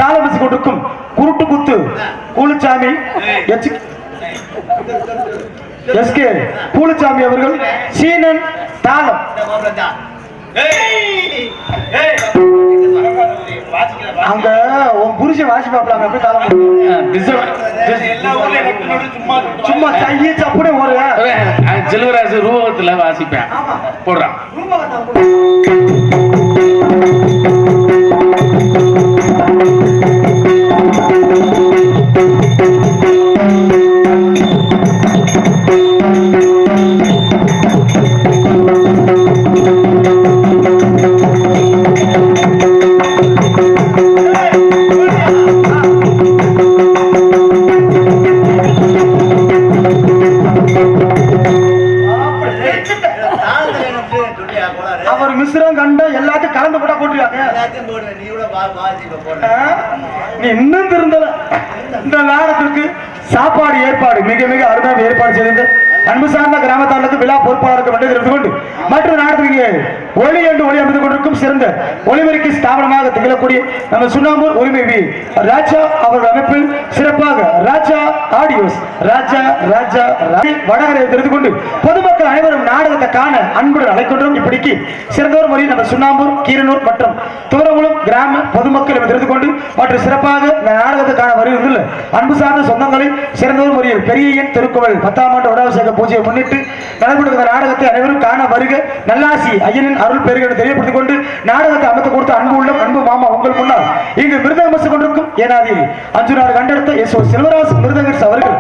தாளமிசை கொண்டிருக்கும் குருட்டு குத்து கூலுச்சாமி எஸ்கே கூலுச்சாமி அவர்கள் சீனன் தாளம் அங்க உன் புருஷன் வாசி பாப்பலாம் அப்படி தாளம் சும்மா கையை சப்புனே ஒரு செல்வராசு ரூபத்துல வாசிப்பேன் போடுறான். அவர் மிஸ்ரம் கண்ட எல்லாத்தையும் கலந்து போட்டா போட்டுருக்காங்க. நீ இன்னும் திருந்தல. இந்த நாடகத்திற்கு சாப்பாடு ஏற்பாடு மிக மிக அருமையாக ஏற்பாடு செய்து அன்பு சார்ந்த கிராமத்தாருக்கு விழா பொறுப்பாளருக்கு வந்து தெரிந்து கொண்டு மற்ற நாடகத்திற்கு ஒளி என்று ஒளி அமைந்து கொண்டிருக்கும் சிறந்த ஒளிபெருக்கி ஸ்தாபனமாக திகழக்கூடிய நம்ம சுண்ணாம்பூர் உரிமை வி ராஜா அவர்கள் அமைப்பில் சிறப்பாக ராஜா ஆடியோஸ் ராஜா ராஜா வடகரை தெரிந்து கொண்டு பொதுமக்கள் அனைவரும் நாடகத்தை காண அன்புடன் அழைக்கின்றோம். இப்படிக்கு சிறந்தோர் முறையில் நம்ம சுண்ணாம்பூர் கீரனூர் மற்றும் தூரங்குளம் கிராம பொதுமக்கள் தெரிந்து கொண்டு மற்றும் சிறப்பாக இந்த நாடகத்தை காண வருவதில் அன்பு சார்ந்த சொந்தங்களை சிறந்தோர் முறையில் பெரியன் திருக்கோவில் 10ஆம் ஆண்டு வடாபிஷேக பூஜையை முன்னிட்டு நடைபெறுகிற நாடகத்தை அனைவரும் காண வருக நல்லாசி ஐயனின் அருள் பெருக தெரியப்படுத்திக் கொண்டு நாடகத்தை அமைத்து கொடுத்த அன்பு உள்ள அன்பு மாமா உங்கள் முன்னால் இங்கு மிருதங்க கொண்டிருக்கும் ஏனாதி அஞ்சுநாடு கண்டெடுத்த எஸ் ஓ செல்வராஜ் மிருதங்கர் அவர்கள்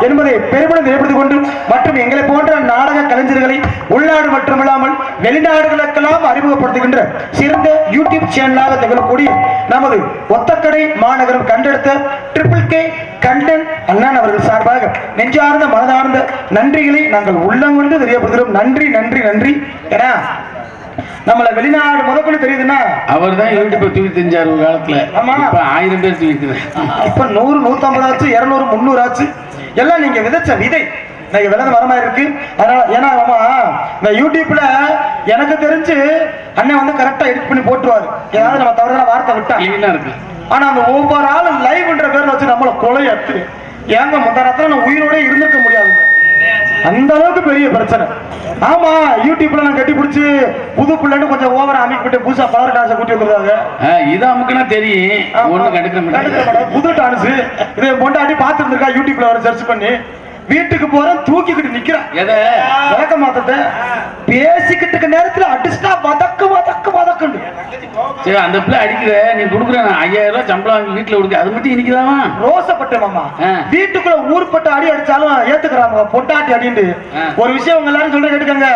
என்பதை பெருமிடம் தெரியப்படுத்திக் கொண்டு மற்றும் எங்களை போன்ற நாடக கலைஞர்களை உள்நாடு மட்டுமல்லாமல் வெளிநாடுகளுக்கெல்லாம் அறிமுகப்படுத்துகின்ற சிறந்த யூடியூப் சேனலாக திகழக்கூடிய நமது ஒத்தக்கடை மாநகரம் கண்டெடுத்த ட்ரிபிள் கே கண்டன் அண்ணன் அவர்கள் சார்பாக நெஞ்சார்ந்த மனதார்ந்த நன்றிகளை நாங்கள் உள்ளங்கொண்டு தெரியப்படுகிறோம். நன்றி நன்றி நன்றி. ஏன்னா நம்மள வெளிநாடு முதற்கொண்டு தெரியுதுன்னா அவர் தான் யூடியூப் தூக்கி தெரிஞ்சார் ஒரு காலத்துல. இப்ப 1000 பேர் தூக்கிக்கிறேன். இப்ப 100 150 ஆச்சு 200 300 ஆச்சு. எல்லாம் நீங்க விதைச்ச விதை இன்னைக்கு விளைந்த மரமா இருக்கு. அதனால ஏன்னா இந்த யூடியூப்ல எனக்கு தெரிஞ்சு அண்ணன் வந்து கரெக்டா எடிட் பண்ணி போட்டுருவாரு. ஏதாவது நம்ம தவறான வார்த்தை விட்டா இருக்கு. ஆனா அந்த ஒவ்வொரு ஆளும் லைவ்ன்ற பேர்ல வச்சு நம்மள கொலையத்து ஏங்க முந்த நேரத்துல நான் உயிரோட இருந்திருக்க முடியாது. அந்த அளவுக்கு பெரிய பிரச்சனை. ஆமா யூடியூப்ல நான் கட்டி பிடிச்சி புது பிள்ளைன்னு கொஞ்சம் ஓவரா அமைக்கிட்டு புதுசா பவர் டான்ஸை கூட்டி வந்துருக்காங்க. இது அமுக்குன்னா தெரியும் ஒண்ணு கண்டுக்க புது டான்ஸ் இதை பொண்டாட்டி பார்த்துட்டு இருக்கா யூடியூப்ல வர சர்ச் பண்ணி வீட்டுக்கு போறேன் தூக்கிக்கிட்டு நிக்கிறேன். எதை விளக்க மாத்தத்தை பேசிக்கிட்டு நேரத்துல அடிச்சுட்டா வதக்கு வதக்கு வதக்குண்டு. சரி அந்த பிள்ளை அடிக்கிற நீ கொடுக்குற 5000 ரூபாய் சம்பளம் வாங்கி வீட்டுல கொடுக்க அது மட்டும் இன்னைக்குதாமா ரோசப்பட்டேன் மாமா. வீட்டுக்குள்ள ஊர்பட்ட அடி அடிச்சாலும் ஏத்துக்கிறாங்க பொண்டாட்டி அடின்னு. ஒரு விஷயம் உங்க எல்லாரும் சொல்ற கேட்டுக்கங்க.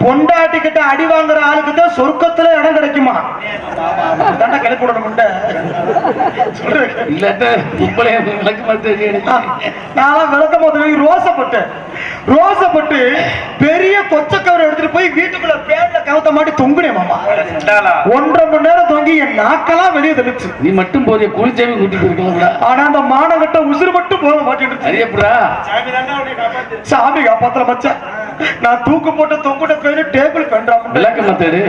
பொண்டாட்டி கிட்ட அடி வாங்குற ஆளுக்கு தான் சொர்க்கத்துல இடம் கிடைக்குமா? தாண்டா கிளப்பிடணும் நான் விளக்க மாத்த ரோசப்பட்டு பெரிய கொச்சக்கவரை எடுத்துட்டு போய் வீட்டுக்குள்ள பேர்ல கவத்த மாட்டி தொங்குனேன் மாமா. 1.5 மணி நேரம் தொங்கி என் நாக்கெல்லாம் வெளியே தெளிச்சு. நீ மட்டும் போதிய குளிச்சாமி கூட்டிட்டு இருக்கலாம். ஆனா அந்த மானகட்ட உசுறு மட்டும் போக மாட்டேன். சாமி காப்பாத்தல மச்சான். நான் தூக்கு போட்டு தொங்குட்ட பேரு டேபிள் பண்றான் விளக்க மாத்தாரு.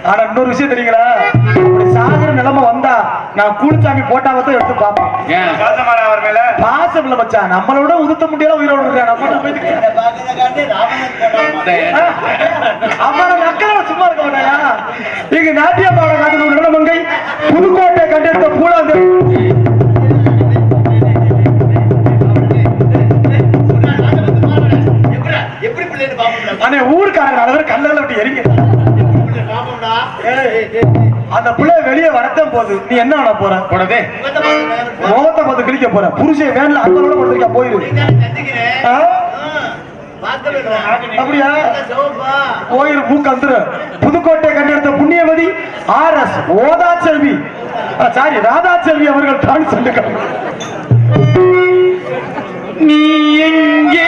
ஆனா இன்னொரு விஷயம் தெரியுங்களா? சாகர நிலைமை வந்தா நான் கூலிச்சாமி போட்டாவத்தை எடுத்து பார்ப்பேன். பாசம் இல்ல மச்சான். நம்மளோட உதுத்த முடியாத உயிரோடு இருக்கேன். அவன மக்களோட சும்மா இருக்க மாட்டாயா? இங்க நாட்டியம்மாவோட காட்டுக்கு நிலமங்கை புதுக்கோட்டை கண்டெடுத்த பூலாந்து ஊருக்காரங்க அளவு கல்ல விட்டு எரிங்க. அந்த பிள்ளை வெளியே வரத்தான் போகுது. நீ என்ன பண்ண போற? போடவே முகத்தை பார்த்து கிழிக்க போற. புருஷன் வேன்ல அந்த படுத்திருக்கா போயிரு. அப்படியா போயிரு மூக்கு வந்துரு. புதுக்கோட்டை கண்டெடுத்த புண்ணியவதி RS ஓதாச்செல்வி சாரி ராதாச்செல்வி அவர்கள் தான் சொல்லுங்க. நீ எங்கே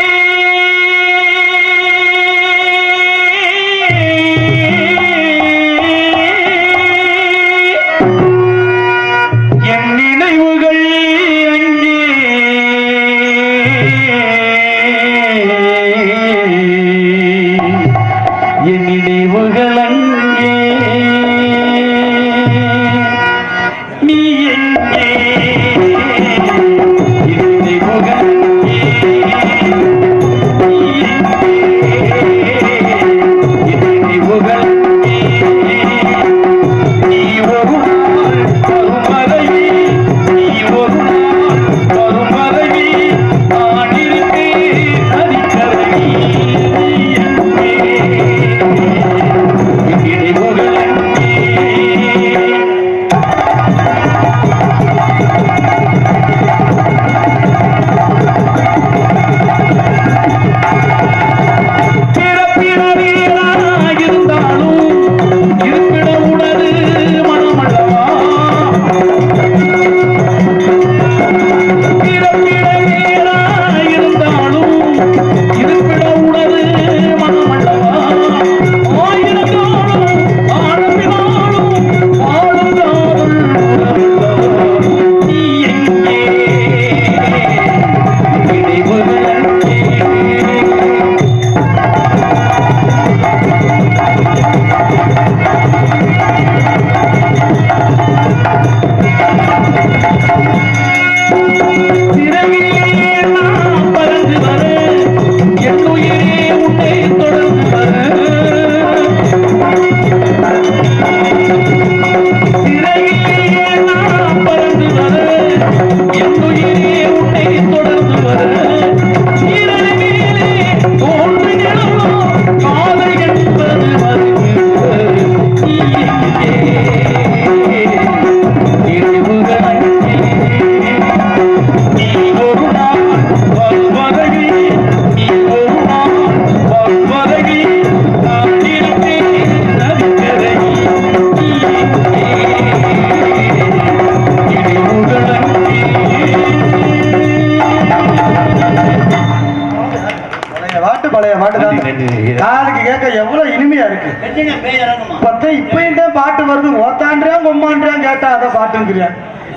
கேட்டா அதை பாட்டுங்கிறேன்.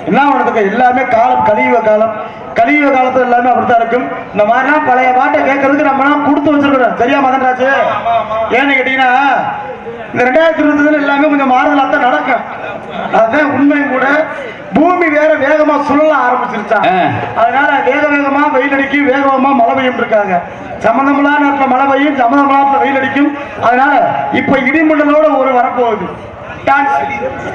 என்ன பண்ணுறதுக்கு எல்லாமே காலம் கலியுக காலம். கலியுக காலத்துல எல்லாமே அப்படித்தான் இருக்கும். இந்த மாதிரிலாம் பழைய பாட்டை கேட்கறதுக்கு நம்மலாம் கொடுத்து வச்சிருக்கிறோம். சரியா மதன்ராஜ்? ஏன்னு கேட்டீங்கன்னா இந்த 2020 எல்லாமே கொஞ்சம் மாறுதலா தான் நடக்கும். அதுதான் உண்மையும் கூட. பூமி வேற வேகமா சுழல ஆரம்பிச்சிருச்சா, அதனால வேகமா வெயில் அடிக்கும், வேகமா மழை பெய்யும் இருக்காங்க. சம்பந்தமில்லாத நேரத்துல மழை பெய்யும், சம்பந்தமில்லாத நேரத்துல வெயில் அடிக்கும். அதனால இப்ப இடிமுண்டலோட ஒரு வரப்போகுது டான்ஸ்.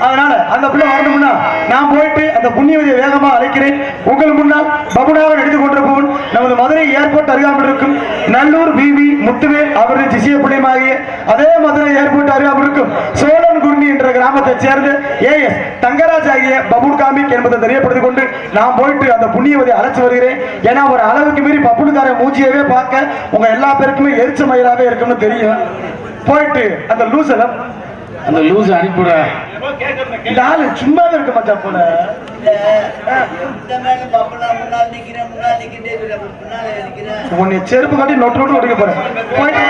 அதனால அந்த பிள்ளை வரணும்னா நான் போயிட்டு அந்த புண்ணியவதியை வேகமா அழைக்கிறேன். உங்கள் முன்னால் பபுனாக நடித்து கொண்டிருப்பவன் நமது மதுரை ஏர்போர்ட் அருகாமல் இருக்கும் நல்லூர் பிவி முத்துவேல் அவரது திசைய பிள்ளையமாகிய அதே மதுரை ஏர்போர்ட் அருகாமல் இருக்கும் சோழன் குர்ணி என்ற கிராமத்தை சேர்ந்து AS தங்கராஜ் ஆகிய பபுன் காமிக் என்பதை தெரியப்படுத்திக் கொண்டு நான் போயிட்டு அந்த புண்ணியவதியை அழைச்சு வருகிறேன். ஏன்னா ஒரு அளவுக்கு மீறி பப்புனுக்கார மூச்சியவே பார்க்க உங்க எல்லா பேருக்குமே எரிச்ச மயிலாவே இருக்கும்னு தெரியும். போயிட்டு அந்த லூசலம் அந்த லூஸ் அனுப்பிவிட. இந்த ஆளு சும்மாவே இருக்க மாட்டா போல. உன்னை செருப்பு காட்டி நொட்டு நொட்டு ஒடிக்க போறேன். போயிட்டு